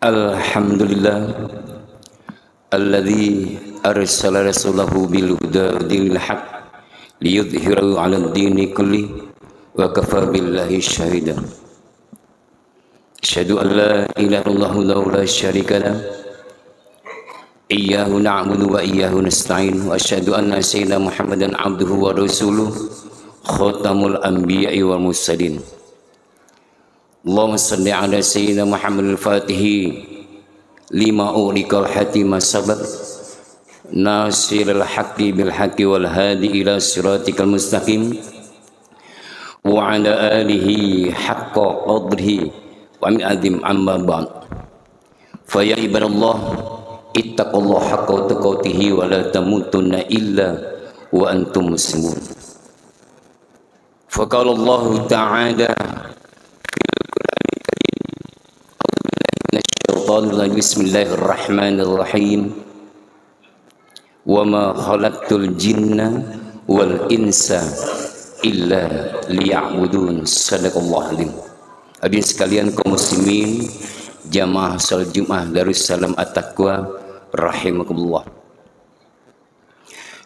Alhamdulillah alladzi arsala rasulahu bil huda wa dinil haq liyudhhirahu 'alad dini kulli wa kafa billahi shahida. Asyhadu an la ilaha illallah la syarika lah iyyahu na'budu wa iyyahu nasta'in wa asyhadu anna sayyidina Muhammadan 'abduhu wa rasuluhu khatamul anbiya'i wal mursalin. Allahumma salli ala sayyidina Muhammadil Fatihi lima ulikal hatima sabar nasiril haqqi bil haqqi wal hadi ila siratikal mustaqim wa ala alihi haqqa qadrihi wa min azim amma ba'd. Fa ya ibadallah ittaqullaha haqqa tuqatih wa la tamutunna illa wa antum muslimun. Fa qala Allah ta'ala Bismillahirrahmanirrahim. Wa ma khalaqtul jinna wal insa illa liya'budun. Sadaqallahu azim. Hadirin sekalian kaum muslimin, jamaah salat Jumat Darussalam At-Taqwa rahimakumullah.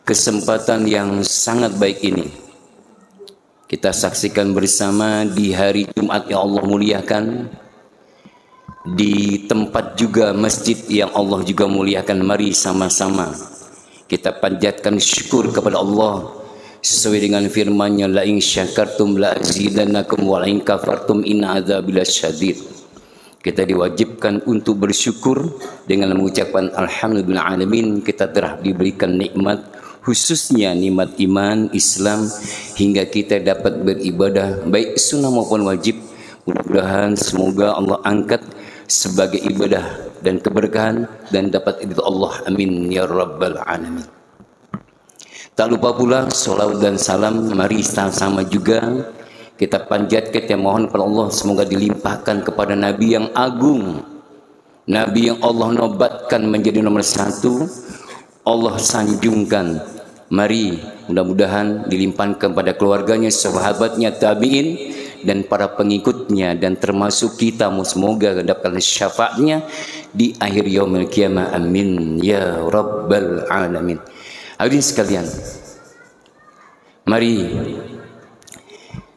Kesempatan yang sangat baik ini kita saksikan bersama di hari Jumat yang Allah muliakan, di tempat juga masjid yang Allah juga muliakan. Mari sama-sama kita panjatkan syukur kepada Allah sesuai dengan firman-Nya, la in syakartum la azidannakum wa la in kafartum inna adzabi lasyadid. Kita diwajibkan untuk bersyukur dengan mengucapkan alhamdulillah alamin. Kita telah diberikan nikmat, khususnya nikmat iman Islam, hingga kita dapat beribadah baik sunnah maupun wajib. Mudah-mudahan semoga Allah angkat sebagai ibadah dan keberkahan dan dapat ridha Allah, amin ya rabbal alamin. Tak lupa pula salawat dan salam mari sama-sama juga kita panjatkan, kita mohon kepada Allah semoga dilimpahkan kepada Nabi yang agung, Nabi yang Allah nobatkan menjadi nomor satu, Allah sanjungkan. Mari mudah-mudahan dilimpahkan kepada keluarganya, sahabatnya, tabi'in dan para pengikutnya, dan termasuk kita, semoga mendapatkan syafaatnya di akhir yaumil qiyamah, amin ya rabbal alamin. Hadirin sekalian, mari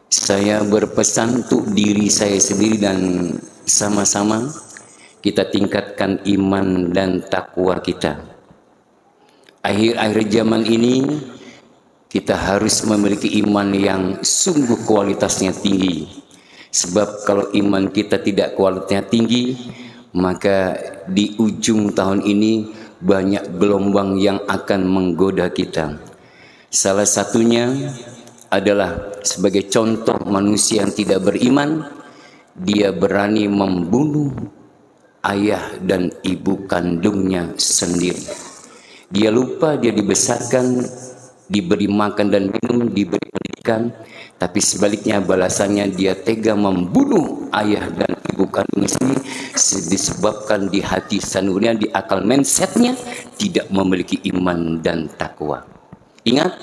saya berpesan untuk diri saya sendiri dan sama-sama kita tingkatkan iman dan takwa kita. Akhir-akhir zaman ini kita harus memiliki iman yang sungguh kualitasnya tinggi. Sebab kalau iman kita tidak kualitasnya tinggi, maka di ujung tahun ini banyak gelombang yang akan menggoda kita. Salah satunya adalah sebagai contoh manusia yang tidak beriman, dia berani membunuh ayah dan ibu kandungnya sendiri. Dia lupa dia dibesarkan, diberi makan dan minum, diberi pendidikan, tapi sebaliknya balasannya dia tega membunuh ayah dan ibu kandungnya sendiri disebabkan di hati sanurnya, di akal mindsetnya tidak memiliki iman dan takwa. Ingat,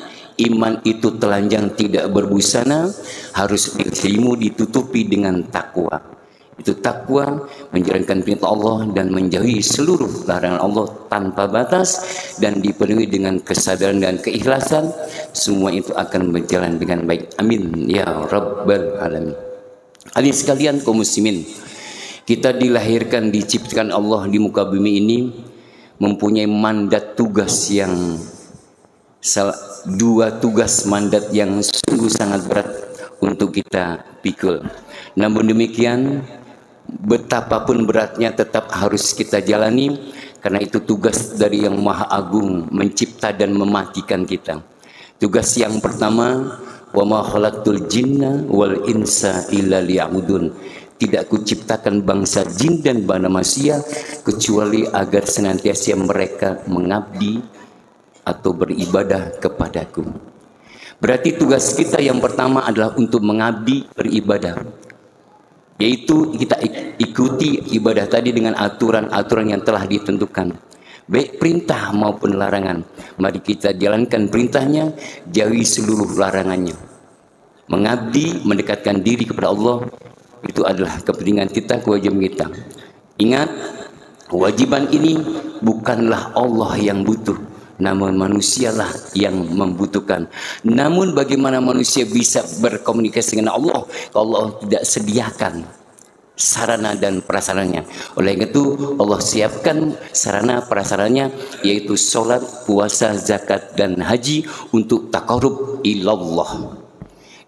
iman itu telanjang tidak berbusana, harus dirimu ditutupi dengan takwa. Itu takwa, menjalankan perintah Allah dan menjauhi seluruh larangan Allah tanpa batas dan dipenuhi dengan kesadaran dan keikhlasan. Semua itu akan berjalan dengan baik, amin ya rabbal alamin. Hadirin sekalian kaum muslimin, kita dilahirkan, diciptakan Allah di muka bumi ini mempunyai mandat tugas yang dua tugas mandat yang sungguh sangat berat untuk kita pikul. Namun demikian, betapapun beratnya tetap harus kita jalani, karena itu tugas dari Yang Maha Agung mencipta dan mematikan kita. Tugas yang pertama, wa ma khalaqtul jinna wal insa illa liya'budun. Tidak kuciptakan bangsa jin dan manusia kecuali agar senantiasa mereka mengabdi atau beribadah kepadaku. Berarti tugas kita yang pertama adalah untuk mengabdi, beribadah, yaitu kita ikuti ibadah tadi dengan aturan-aturan yang telah ditentukan, baik perintah maupun larangan. Mari kita jalankan perintahnya, jauhi seluruh larangannya. Mengabdi, mendekatkan diri kepada Allah, itu adalah kepentingan kita, kewajiban kita. Ingat, kewajiban ini bukanlah Allah yang butuh, namun manusialah yang membutuhkan. Namun bagaimana manusia bisa berkomunikasi dengan Allah kalau Allah tidak sediakan sarana dan prasarannya? Oleh itu Allah siapkan sarana prasarannya, yaitu sholat, puasa, zakat, dan haji untuk taqarrub ilallah.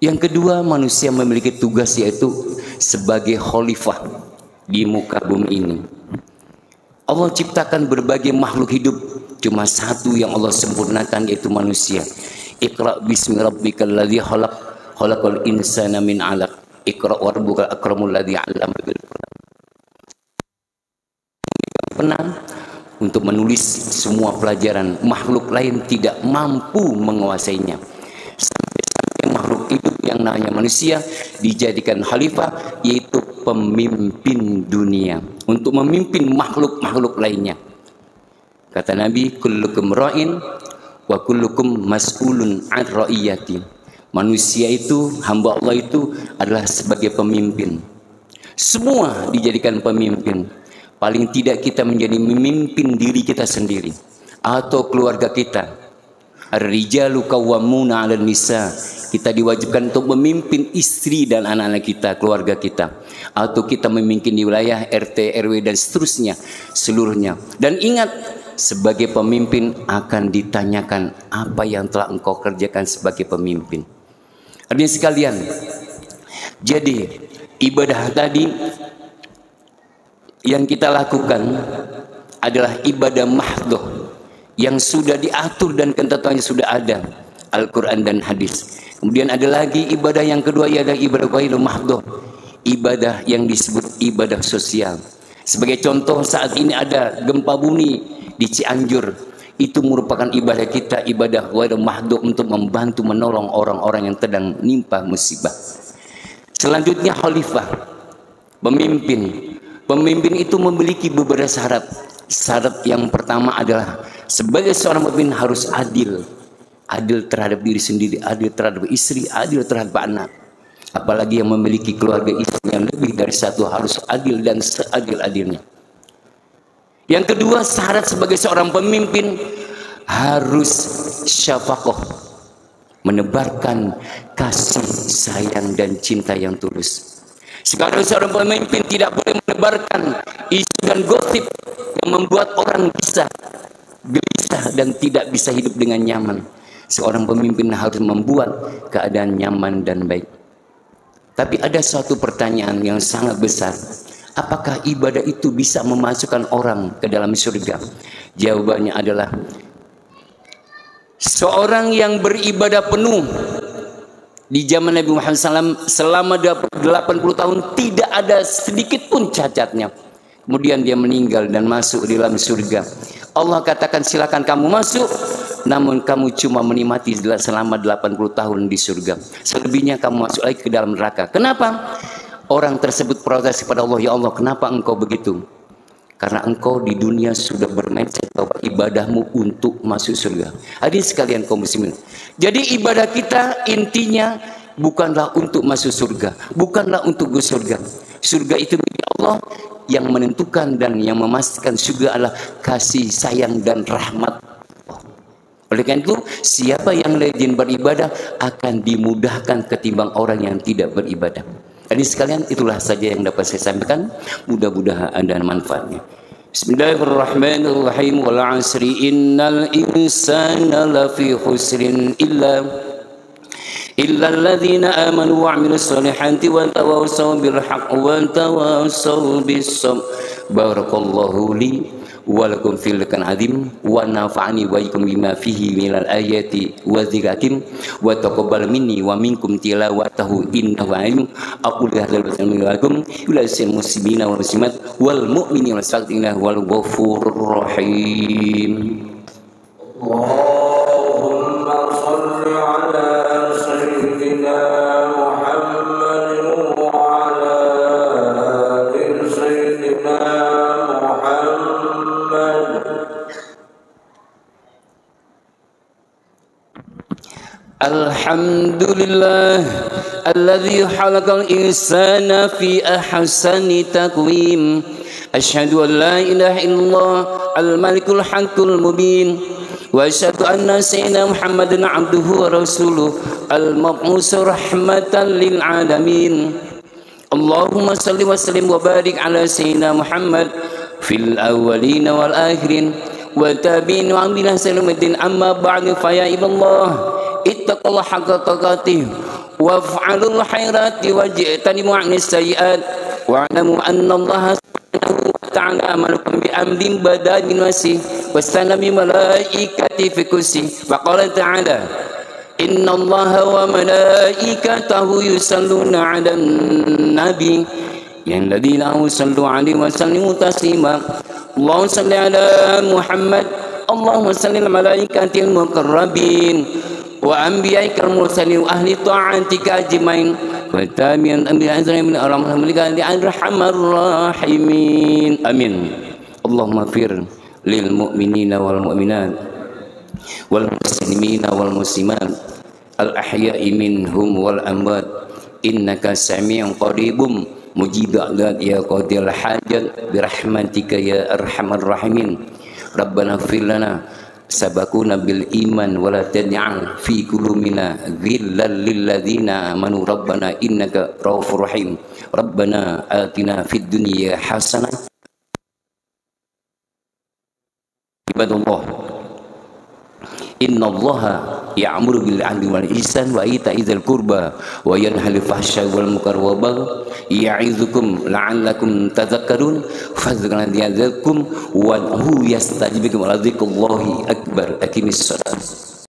Yang kedua, manusia memiliki tugas yaitu sebagai khalifah di muka bumi ini. Allah ciptakan berbagai makhluk hidup, cuma satu yang Allah sempurnakan yaitu manusia. Iqra bismi rabbikal ladzi khalaq, khalaqal insana min 'alaq. Iqra wa rabbukal akramul ladzi 'allama bil qalam. Pernah untuk menulis semua pelajaran, makhluk lain tidak mampu menguasainya. Sampai makhluk hidup yang namanya manusia dijadikan khalifah, yaitu pemimpin dunia, untuk memimpin makhluk-makhluk lainnya. Kata Nabi, kullukum ra'in wa kullukum mas'ulun an ra'iyati. Manusia itu, hamba Allah itu adalah sebagai pemimpin. Semua dijadikan pemimpin. Paling tidak kita menjadi memimpin diri kita sendiri atau keluarga kita. Ar-rijalu qawwamuna 'alan nisa. Kita diwajibkan untuk memimpin istri dan anak-anak kita, keluarga kita. Atau kita memimpin di wilayah RT, RW dan seterusnya, seluruhnya. Dan ingat, sebagai pemimpin akan ditanyakan apa yang telah engkau kerjakan sebagai pemimpin. Artinya sekalian, jadi ibadah tadi yang kita lakukan adalah ibadah mahdhah yang sudah diatur dan ketentuannya sudah ada, Al-Quran dan hadis. Kemudian ada lagi ibadah yang kedua, ialah ibadah ghairu mahdhah, ibadah yang disebut ibadah sosial. Sebagai contoh, saat ini ada gempa bumi di Cianjur, itu merupakan ibadah kita, ibadah ghairu mahdhah, untuk membantu menolong orang-orang yang sedang nimpa musibah. Selanjutnya khalifah, pemimpin. Pemimpin itu memiliki beberapa syarat. Syarat yang pertama adalah sebagai seorang pemimpin harus adil. Adil terhadap diri sendiri, adil terhadap istri, adil terhadap anak. Apalagi yang memiliki keluarga istri yang lebih dari satu, harus adil dan seadil-adilnya. Yang kedua, syarat sebagai seorang pemimpin harus syafaqah, menebarkan kasih sayang dan cinta yang tulus. Sekarang seorang pemimpin tidak boleh menebarkan isu dan gosip yang membuat orang bisa gelisah dan tidak bisa hidup dengan nyaman. Seorang pemimpin harus membuat keadaan nyaman dan baik. Tapi ada suatu pertanyaan yang sangat besar. Apakah ibadah itu bisa memasukkan orang ke dalam surga? Jawabannya adalah, seorang yang beribadah penuh di zaman Nabi Muhammad SAW selama 80 tahun, tidak ada sedikit pun cacatnya. Kemudian dia meninggal dan masuk di dalam surga. Allah katakan, silakan kamu masuk, namun kamu cuma menikmati selama 80 tahun di surga. Selebihnya kamu masuk lagi ke dalam neraka. Kenapa? Orang tersebut protes kepada Allah, ya Allah, kenapa engkau begitu? Karena engkau di dunia sudah bermindset bahwa ibadahmu untuk masuk surga. Hadirin sekalian kaum muslimin. Jadi ibadah kita intinya bukanlah untuk masuk surga, bukanlah untuk ke surga. Surga itu milik Allah. Yang menentukan dan yang memastikan surga adalah kasih sayang dan rahmat. Oleh karena itu, siapa yang rajin beribadah akan dimudahkan ketimbang orang yang tidak beribadah. Jadi sekalian, itulah saja yang dapat saya sampaikan. Mudah-mudahan ada manfaatnya. Bismillahirrahmanirrahim. Wal 'asri innal insana lafi khusrin إلا الذين آمنوا وعملوا الصالحات وتواصوا بالحق وتواصوا بالصبر. بارك الله لي ولكم في القرآن العظيم ونفعني وإياكم بما فيه من الآيات والذكر الحكيم وتقبل مني ومنكم تلاوته إنه عليم. أقول هذا لكم ولسائر المسلمين والمسلمات والمؤمنين والمؤمنات والغفور الرحيم. اللهم صل على سيدنا محمد وعلى آل سيدنا محمد. الحمد Alhamdulillah alladzi khalaqal insana fi ahsani taqwim. Asyhadu an la ilaha illallah al-malikul haqqul mubin. Wa asyhadu anna sayyidina Muhammadan abduhu wa rasuluh al-mab'us rahmatan lil alamin. Allahumma salli wa sallim wa barik ala sayyidina Muhammad fil awwalin wal akhirin wa tabi'in wa amina salamuddin. Amma ba'du, fa ya ibadallah ittaqullaha haqqa tuqatih waf'alul khairati wajtanibu 'anis sayyi'at wa'lamu anna Allah subhanahu wa ta'ala amalakum bi amrin badadin wasih wastanami malaikati fi kursi wa qala ta'ala inna allaha wa malaikatahu yusalluna 'alan nabi ya alladziina sallu 'alaihi wa sallimu taslima. Allahumma salli 'ala Muhammad, Allahumma salli 'ala malaikatil muqarrabin wa anbiya'ikal mursalin wa ahli ta'atika ajmain wa tabi'in min arhamar rahimin. Amin. Allahumma fir lil mu'minina wal mu'minat wal muslimina wal muslimat al ahya'i minhum wal amwat innaka sami'un qaribum mujibud ya qadil hajat birahmatika ya arhamar rahimin. Rabbana fir lana sabakuna bil iman wala tad'al fi qulubina ghillal lil ladzina amanu rabbana innaka raufur rahim. Rabbana atina fid dunya hasanah. Ibadallah, innallaha ya'muru bil 'adli wal ihsan wa ita'i dzil qurba wa yanha 'anil fahsya'i wal munkar wa baghi ya'idzukum la'allakum tadhakkarun fadhkuruni yadhkurkum wa hu yastajibukum wa dzikrullahi akbar. Aqimis shalah.